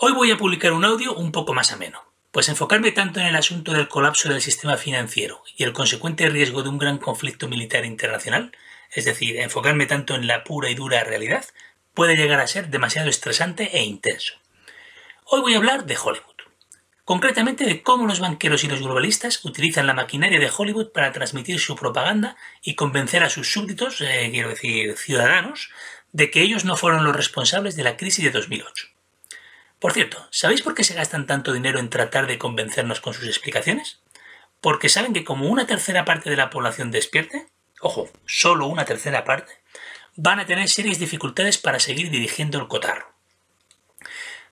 Hoy voy a publicar un audio un poco más ameno, pues enfocarme tanto en el asunto del colapso del sistema financiero y el consecuente riesgo de un gran conflicto militar internacional, es decir, enfocarme tanto en la pura y dura realidad, puede llegar a ser demasiado estresante e intenso. Hoy voy a hablar de Hollywood, concretamente de cómo los banqueros y los globalistas utilizan la maquinaria de Hollywood para transmitir su propaganda y convencer a sus súbditos, quiero decir ciudadanos, de que ellos no fueron los responsables de la crisis de 2008. Por cierto, ¿sabéis por qué se gastan tanto dinero en tratar de convencernos con sus explicaciones? Porque saben que como una tercera parte de la población despierte, ojo, solo una tercera parte, van a tener serias dificultades para seguir dirigiendo el cotarro.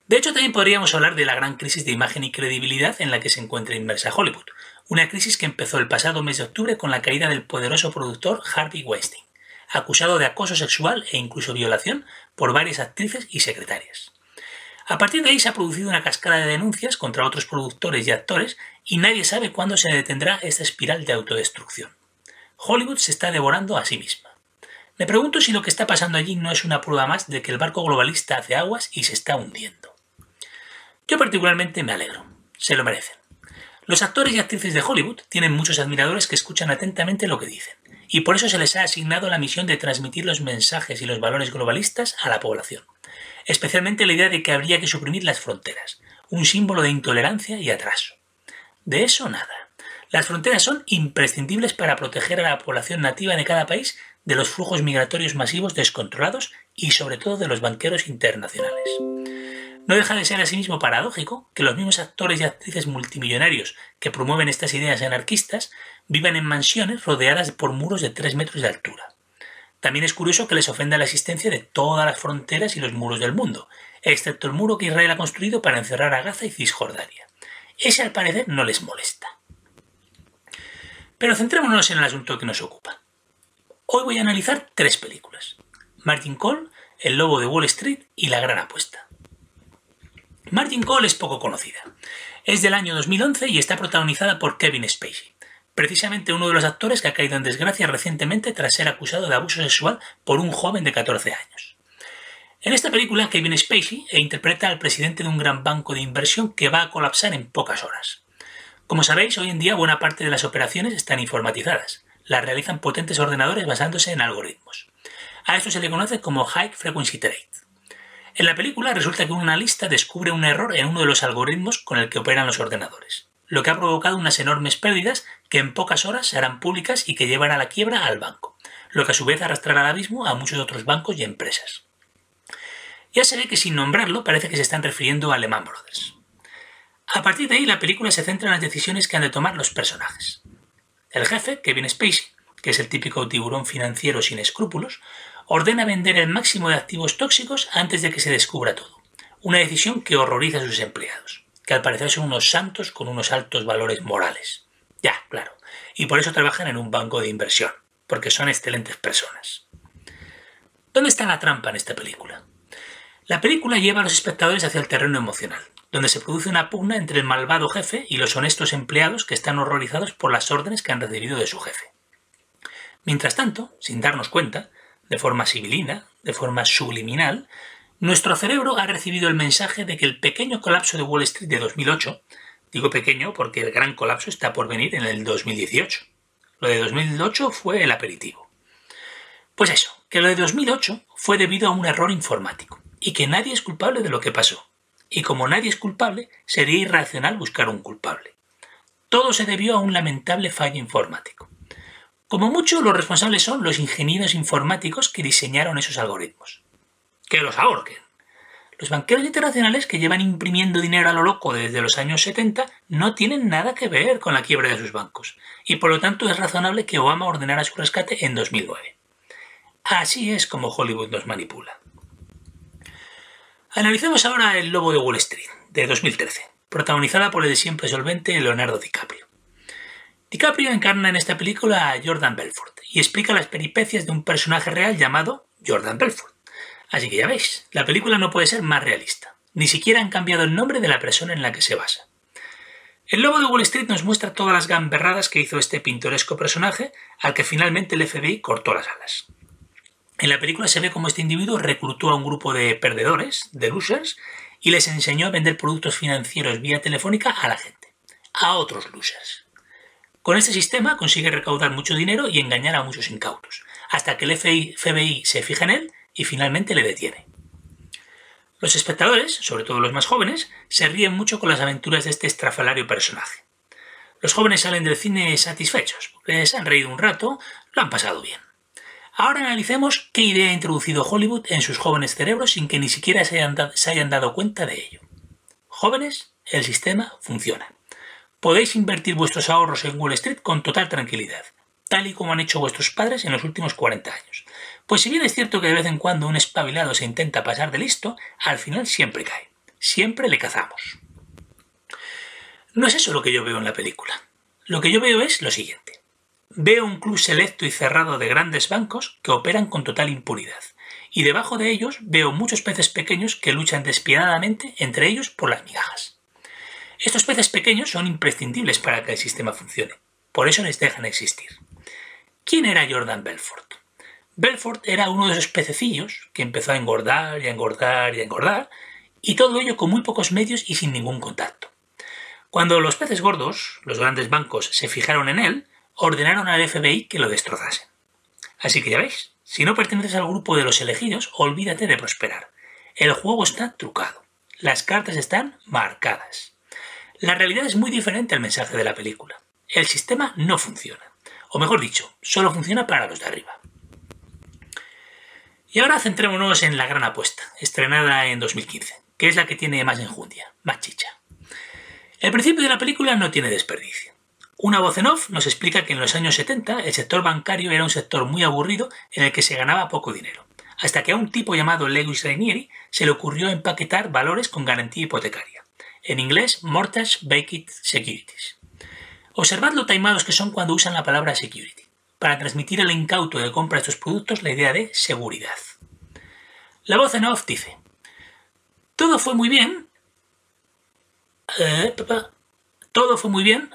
De hecho, también podríamos hablar de la gran crisis de imagen y credibilidad en la que se encuentra inmersa Hollywood, una crisis que empezó el pasado mes de octubre con la caída del poderoso productor Harvey Weinstein, acusado de acoso sexual e incluso violación por varias actrices y secretarias. A partir de ahí se ha producido una cascada de denuncias contra otros productores y actores y nadie sabe cuándo se detendrá esta espiral de autodestrucción. Hollywood se está devorando a sí misma. Me pregunto si lo que está pasando allí no es una prueba más de que el barco globalista hace aguas y se está hundiendo. Yo particularmente me alegro. Se lo merecen. Los actores y actrices de Hollywood tienen muchos admiradores que escuchan atentamente lo que dicen, y por eso se les ha asignado la misión de transmitir los mensajes y los valores globalistas a la población. Especialmente la idea de que habría que suprimir las fronteras, un símbolo de intolerancia y atraso. De eso nada. Las fronteras son imprescindibles para proteger a la población nativa de cada país de los flujos migratorios masivos descontrolados y sobre todo de los banqueros internacionales. No deja de ser asimismo paradójico que los mismos actores y actrices multimillonarios que promueven estas ideas anarquistas vivan en mansiones rodeadas por muros de 3 metros de altura. También es curioso que les ofenda la existencia de todas las fronteras y los muros del mundo, excepto el muro que Israel ha construido para encerrar a Gaza y Cisjordania. Ese al parecer no les molesta. Pero centrémonos en el asunto que nos ocupa. Hoy voy a analizar 3 películas: Margin Call, El lobo de Wall Street y La gran apuesta. Margin Call es poco conocida. Es del año 2011 y está protagonizada por Kevin Spacey, precisamente uno de los actores que ha caído en desgracia recientemente tras ser acusado de abuso sexual por un joven de 14 años. En esta película, Kevin Spacey interpreta al presidente de un gran banco de inversión que va a colapsar en pocas horas. Como sabéis, hoy en día buena parte de las operaciones están informatizadas. Las realizan potentes ordenadores basándose en algoritmos. A esto se le conoce como High Frequency Trade. En la película resulta que un analista descubre un error en uno de los algoritmos con el que operan los ordenadores, lo que ha provocado unas enormes pérdidas que en pocas horas se harán públicas y que llevarán a la quiebra al banco, lo que a su vez arrastrará al abismo a muchos otros bancos y empresas. Ya se ve que sin nombrarlo parece que se están refiriendo a Lehman Brothers. A partir de ahí la película se centra en las decisiones que han de tomar los personajes. El jefe, Kevin Spacey, que es el típico tiburón financiero sin escrúpulos, ordena vender el máximo de activos tóxicos antes de que se descubra todo, una decisión que horroriza a sus empleados, que al parecer son unos santos con unos altos valores morales. Ya, claro, y por eso trabajan en un banco de inversión, porque son excelentes personas. ¿Dónde está la trampa en esta película? La película lleva a los espectadores hacia el terreno emocional, donde se produce una pugna entre el malvado jefe y los honestos empleados que están horrorizados por las órdenes que han recibido de su jefe. Mientras tanto, sin darnos cuenta, de forma sibilina, de forma subliminal, nuestro cerebro ha recibido el mensaje de que el pequeño colapso de Wall Street de 2008, digo pequeño porque el gran colapso está por venir en el 2018. Lo de 2008 fue el aperitivo. Pues eso, que lo de 2008 fue debido a un error informático y que nadie es culpable de lo que pasó. Y como nadie es culpable, sería irracional buscar un culpable. Todo se debió a un lamentable fallo informático. Como mucho, los responsables son los ingenieros informáticos que diseñaron esos algoritmos. ¡Que los ahorquen! Los banqueros internacionales que llevan imprimiendo dinero a lo loco desde los años 70 no tienen nada que ver con la quiebra de sus bancos, y por lo tanto es razonable que Obama ordenara su rescate en 2009. Así es como Hollywood nos manipula. Analicemos ahora El lobo de Wall Street, de 2013, protagonizada por el siempre solvente Leonardo DiCaprio. DiCaprio encarna en esta película a Jordan Belfort y explica las peripecias de un personaje real llamado Jordan Belfort. Así que ya veis, la película no puede ser más realista. Ni siquiera han cambiado el nombre de la persona en la que se basa. El lobo de Wall Street nos muestra todas las gamberradas que hizo este pintoresco personaje al que finalmente el FBI cortó las alas. En la película se ve cómo este individuo reclutó a un grupo de perdedores, de losers, y les enseñó a vender productos financieros vía telefónica a la gente, a otros losers. Con este sistema consigue recaudar mucho dinero y engañar a muchos incautos, hasta que el FBI se fija en él y finalmente le detiene. Los espectadores, sobre todo los más jóvenes, se ríen mucho con las aventuras de este estrafalario personaje. Los jóvenes salen del cine satisfechos, porque se han reído un rato, lo han pasado bien. Ahora analicemos qué idea ha introducido Hollywood en sus jóvenes cerebros sin que ni siquiera se hayan dado cuenta de ello. Jóvenes, el sistema funciona. Podéis invertir vuestros ahorros en Wall Street con total tranquilidad, tal y como han hecho vuestros padres en los últimos 40 años. Pues si bien es cierto que de vez en cuando un espabilado se intenta pasar de listo, al final siempre cae. Siempre le cazamos. No es eso lo que yo veo en la película. Lo que yo veo es lo siguiente. Veo un club selecto y cerrado de grandes bancos que operan con total impunidad. Y debajo de ellos veo muchos peces pequeños que luchan despiadadamente entre ellos por las migajas. Estos peces pequeños son imprescindibles para que el sistema funcione. Por eso les dejan existir. ¿Quién era Jordan Belfort? Belfort era uno de esos pececillos que empezó a engordar y a engordar y a engordar, y todo ello con muy pocos medios y sin ningún contacto. Cuando los peces gordos, los grandes bancos, se fijaron en él, ordenaron al FBI que lo destrozasen. Así que ya veis, si no perteneces al grupo de los elegidos, olvídate de prosperar. El juego está trucado. Las cartas están marcadas. La realidad es muy diferente al mensaje de la película. El sistema no funciona. O mejor dicho, solo funciona para los de arriba. Y ahora centrémonos en La gran apuesta, estrenada en 2015, que es la que tiene más enjundia, más chicha. El principio de la película no tiene desperdicio. Una voz en off nos explica que en los años 70 el sector bancario era un sector muy aburrido en el que se ganaba poco dinero, hasta que a un tipo llamado Lewis Rainieri se le ocurrió empaquetar valores con garantía hipotecaria. En inglés, Mortgage Backed Securities. Observad lo taimados que son cuando usan la palabra security, para transmitir al incauto que compra estos productos la idea de seguridad. La voz en off dice: Todo fue muy bien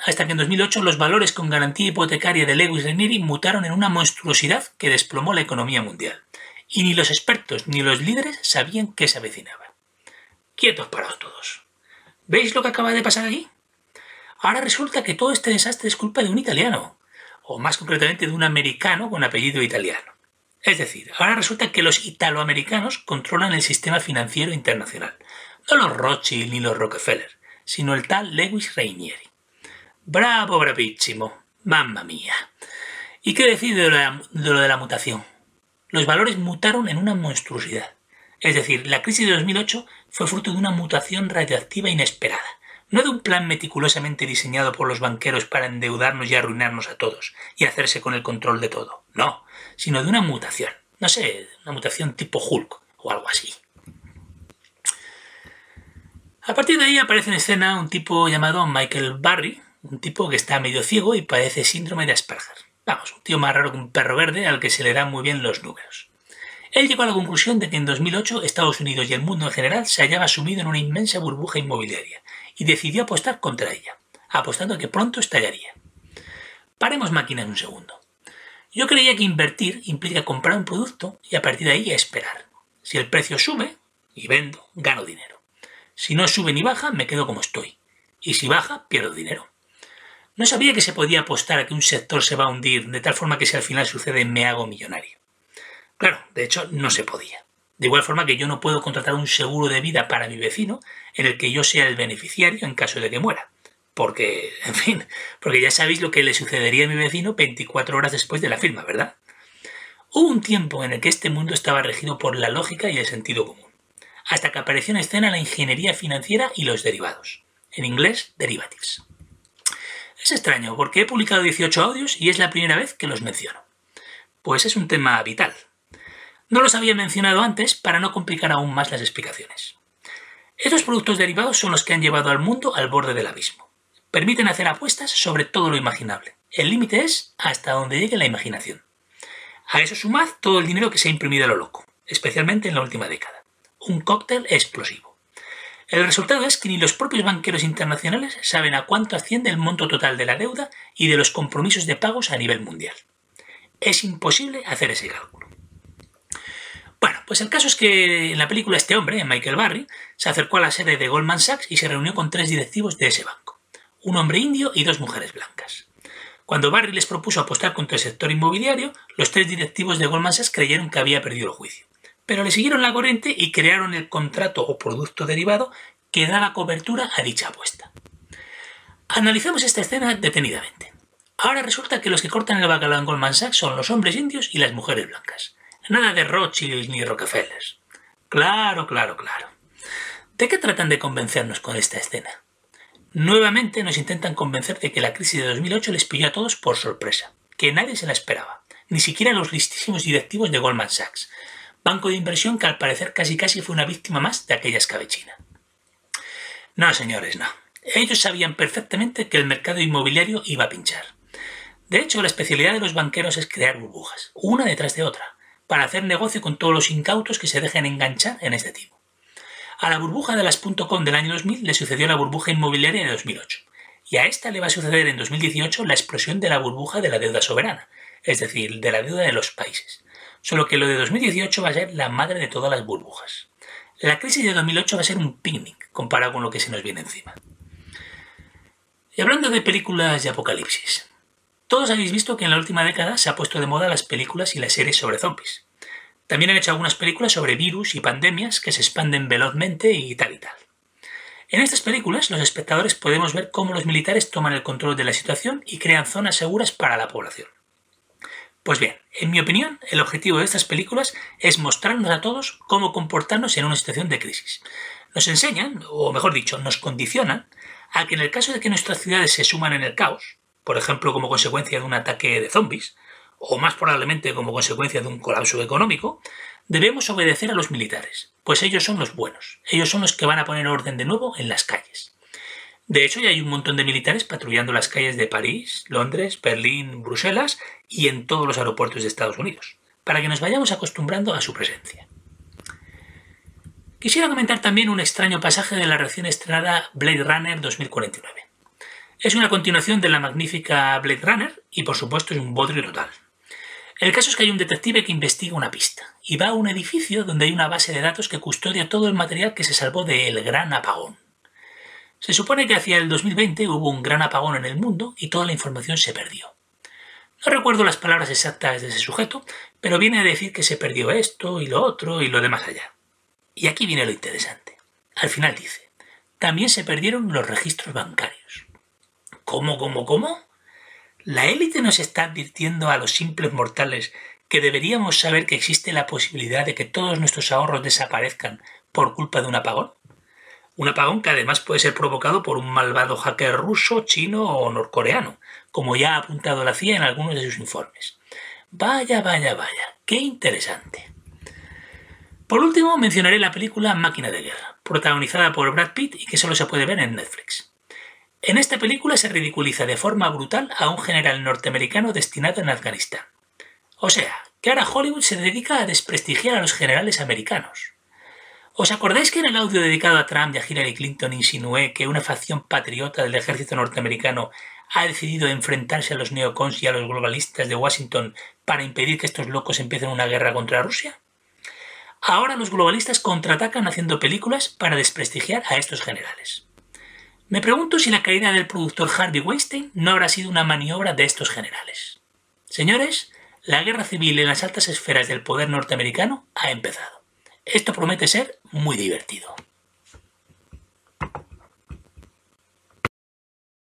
hasta que en 2008 los valores con garantía hipotecaria de Lewis Rainieri mutaron en una monstruosidad que desplomó la economía mundial. Y ni los expertos ni los líderes sabían qué se avecinaba. Quietos parados todos. ¿Veis lo que acaba de pasar aquí? Ahora resulta que todo este desastre es culpa de un italiano, o más concretamente de un americano con apellido italiano. Es decir, ahora resulta que los italoamericanos controlan el sistema financiero internacional. No los Rothschild ni los Rockefeller, sino el tal Lewis Rainieri. ¡Bravo, bravísimo! ¡Mamma mía! ¿Y qué decir de lo de la mutación? Los valores mutaron en una monstruosidad. Es decir, la crisis de 2008 fue fruto de una mutación radioactiva inesperada, no de un plan meticulosamente diseñado por los banqueros para endeudarnos y arruinarnos a todos y hacerse con el control de todo, no, sino de una mutación, no sé, una mutación tipo Hulk o algo así. A partir de ahí aparece en escena un tipo llamado Michael Burry, un tipo que está medio ciego y padece síndrome de Asperger. Vamos, un tío más raro que un perro verde al que se le dan muy bien los números. Él llegó a la conclusión de que en 2008 Estados Unidos y el mundo en general se hallaba sumido en una inmensa burbuja inmobiliaria y decidió apostar contra ella, apostando a que pronto estallaría. Paremos máquinas un segundo. Yo creía que invertir implica comprar un producto y a partir de ahí esperar. Si el precio sube y vendo, gano dinero. Si no sube ni baja, me quedo como estoy. Y si baja, pierdo dinero. No sabía que se podía apostar a que un sector se va a hundir de tal forma que si al final sucede me hago millonario. Claro, de hecho no se podía. De igual forma que yo no puedo contratar un seguro de vida para mi vecino en el que yo sea el beneficiario en caso de que muera. Porque, en fin, porque ya sabéis lo que le sucedería a mi vecino 24 horas después de la firma, ¿verdad? Hubo un tiempo en el que este mundo estaba regido por la lógica y el sentido común, hasta que apareció en escena la ingeniería financiera y los derivados. En inglés, derivatives. Es extraño porque he publicado 18 audios y es la primera vez que los menciono. Pues es un tema vital. No los había mencionado antes para no complicar aún más las explicaciones. Estos productos derivados son los que han llevado al mundo al borde del abismo. Permiten hacer apuestas sobre todo lo imaginable. El límite es hasta donde llegue la imaginación. A eso sumad todo el dinero que se ha imprimido a lo loco, especialmente en la última década. Un cóctel explosivo. El resultado es que ni los propios banqueros internacionales saben a cuánto asciende el monto total de la deuda y de los compromisos de pagos a nivel mundial. Es imposible hacer ese cálculo. Bueno, pues el caso es que en la película este hombre, Michael Burry, se acercó a la sede de Goldman Sachs y se reunió con 3 directivos de ese banco, un hombre indio y 2 mujeres blancas. Cuando Burry les propuso apostar contra el sector inmobiliario, los 3 directivos de Goldman Sachs creyeron que había perdido el juicio, pero le siguieron la corriente y crearon el contrato o producto derivado que daba cobertura a dicha apuesta. Analicemos esta escena detenidamente. Ahora resulta que los que cortan el bacalao en Goldman Sachs son los hombres indios y las mujeres blancas. Nada de Rothschild ni Rockefellers. Claro. ¿De qué tratan de convencernos con esta escena? Nuevamente nos intentan convencer de que la crisis de 2008 les pilló a todos por sorpresa, que nadie se la esperaba, ni siquiera los listísimos directivos de Goldman Sachs, banco de inversión que al parecer casi fue una víctima más de aquella escabechina. No, señores, no. Ellos sabían perfectamente que el mercado inmobiliario iba a pinchar. De hecho, la especialidad de los banqueros es crear burbujas, una detrás de otra, para hacer negocio con todos los incautos que se dejen enganchar en este tipo. A la burbuja de las .com del año 2000 le sucedió la burbuja inmobiliaria de 2008, y a esta le va a suceder en 2018 la explosión de la burbuja de la deuda soberana, es decir, de la deuda de los países. Solo que lo de 2018 va a ser la madre de todas las burbujas. La crisis de 2008 va a ser un picnic comparado con lo que se nos viene encima. Y hablando de películas de apocalipsis, todos habéis visto que en la última década se ha puesto de moda las películas y las series sobre zombies. También han hecho algunas películas sobre virus y pandemias que se expanden velozmente y tal y tal. En estas películas los espectadores podemos ver cómo los militares toman el control de la situación y crean zonas seguras para la población. Pues bien, en mi opinión, el objetivo de estas películas es mostrarnos a todos cómo comportarnos en una situación de crisis. Nos enseñan, o mejor dicho, nos condicionan a que en el caso de que nuestras ciudades se suman en el caos, por ejemplo como consecuencia de un ataque de zombies, o más probablemente como consecuencia de un colapso económico, debemos obedecer a los militares, pues ellos son los buenos, ellos son los que van a poner orden de nuevo en las calles. De hecho, ya hay un montón de militares patrullando las calles de París, Londres, Berlín, Bruselas y en todos los aeropuertos de Estados Unidos, para que nos vayamos acostumbrando a su presencia. Quisiera comentar también un extraño pasaje de la recién estrenada Blade Runner 2049. Es una continuación de la magnífica Blade Runner y por supuesto es un bodrio total. El caso es que hay un detective que investiga una pista y va a un edificio donde hay una base de datos que custodia todo el material que se salvó del gran apagón. Se supone que hacia el 2020 hubo un gran apagón en el mundo y toda la información se perdió. No recuerdo las palabras exactas de ese sujeto, pero viene a decir que se perdió esto y lo otro y lo demás allá. Y aquí viene lo interesante. Al final dice, también se perdieron los registros bancarios. ¿Cómo? ¿La élite nos está advirtiendo a los simples mortales que deberíamos saber que existe la posibilidad de que todos nuestros ahorros desaparezcan por culpa de un apagón? Un apagón que además puede ser provocado por un malvado hacker ruso, chino o norcoreano, como ya ha apuntado la CIA en algunos de sus informes. Vaya, qué interesante. Por último, mencionaré la película Máquina de Guerra, protagonizada por Brad Pitt y que solo se puede ver en Netflix. En esta película se ridiculiza de forma brutal a un general norteamericano destinado en Afganistán. O sea, que ahora Hollywood se dedica a desprestigiar a los generales americanos. ¿Os acordáis que en el audio dedicado a Trump y a Hillary Clinton insinué que una facción patriota del ejército norteamericano ha decidido enfrentarse a los neocons y a los globalistas de Washington para impedir que estos locos empiecen una guerra contra Rusia? Ahora los globalistas contraatacan haciendo películas para desprestigiar a estos generales. Me pregunto si la caída del productor Harvey Weinstein no habrá sido una maniobra de estos generales. Señores, la guerra civil en las altas esferas del poder norteamericano ha empezado. Esto promete ser muy divertido.